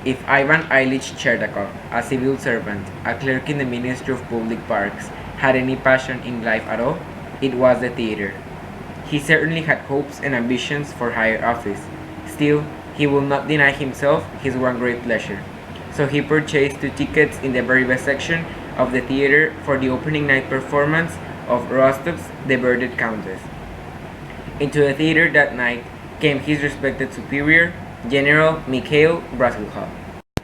If Ivan Ilyich Chertakov, a civil servant, a clerk in the Ministry of Public Parks, had any passion in life at all, it was the theater. He certainly had hopes and ambitions for higher office. Still, he would not deny himself his one great pleasure. So he purchased 2 tickets in the very best section of the theater for the opening night performance of Rostov's The Birded Countess. Into the theater that night came his respected superior, General Mikhail Brasilkov.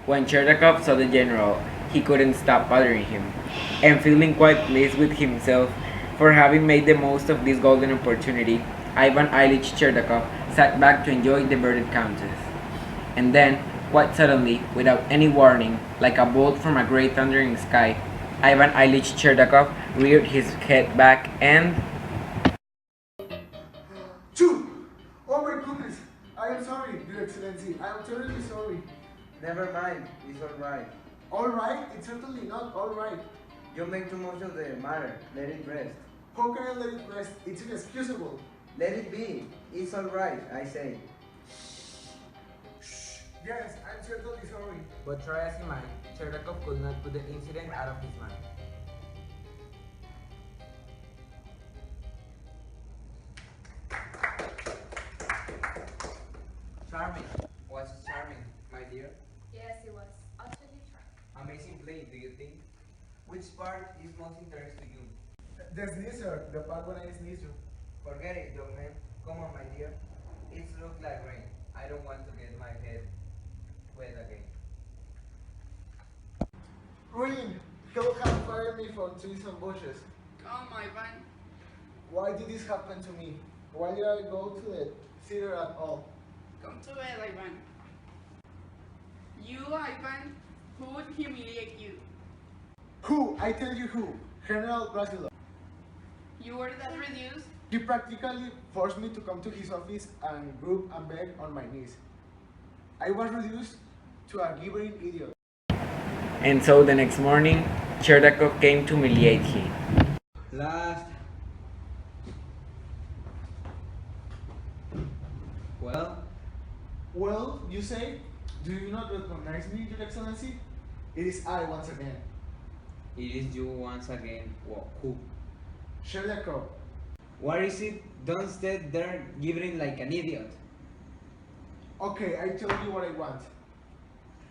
When Chertakov saw the general, he couldn't stop bothering him, and feeling quite pleased with himself for having made the most of this golden opportunity, Ivan Ilyich Chertakov sat back to enjoy The Birded Countess. And then, quite suddenly, without any warning, like a bolt from a great thundering sky, Ivan Ilyich Chertakov reared his head back and... Oh my goodness! I am sorry, Your Excellency. I am terribly sorry. Never mind, it's alright. Alright? It's certainly not alright. You make too much of the matter. Let it rest. How can I let it rest? It's inexcusable. Let it be. It's alright, I say. Shh. Yes, I'm certainly sorry. But try as he might, Chertakov could not put the incident out of his mind. Charming. Was it charming, my dear? Yes, it was utterly charming. Amazing play, do you think? Which part is most interesting to you? The sneezer, the part when I sneeze you. Forget it, young man. Come on, my dear. It looks like rain. I don't want to get my head wet again. Rain! He'll have fired me from trees and bushes. Come, Ivan. Why did this happen to me? Why did I go to the theater at all? Come to bed, Ivan. You, Ivan, who would humiliate you? Who? I tell you who. General Brasilov. You were that reduced? He practically forced me to come to his office and group and beg on my knees. I was reduced to a gibbering idiot. And so the next morning, Chertakov came to humiliate him. Last. Well? Well, you say? Do you not recognize me, Your Excellency? It is I once again. It is you once again. Who? Chertakov. What is it? Don't stand there gibbering like an idiot. Okay, I tell you what I want.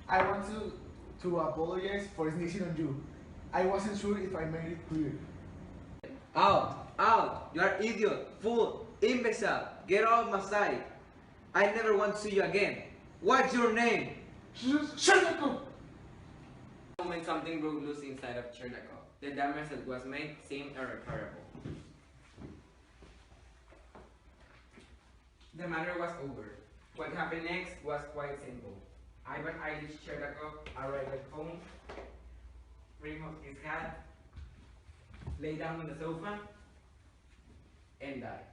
I want to apologize for sneezing on you. I wasn't sure if I made it clear. Out! Out! You are idiot! Fool! Imbecile! Get off my side! I never want to see you again. What's your name? Chertakov! When something broke loose inside of Chertakov, the damage that was made seemed irreparable. The matter was over. What happened next was quite simple. Ivan Ilyich Chertakov arrived at home, removed his hat, lay down on the sofa, and died.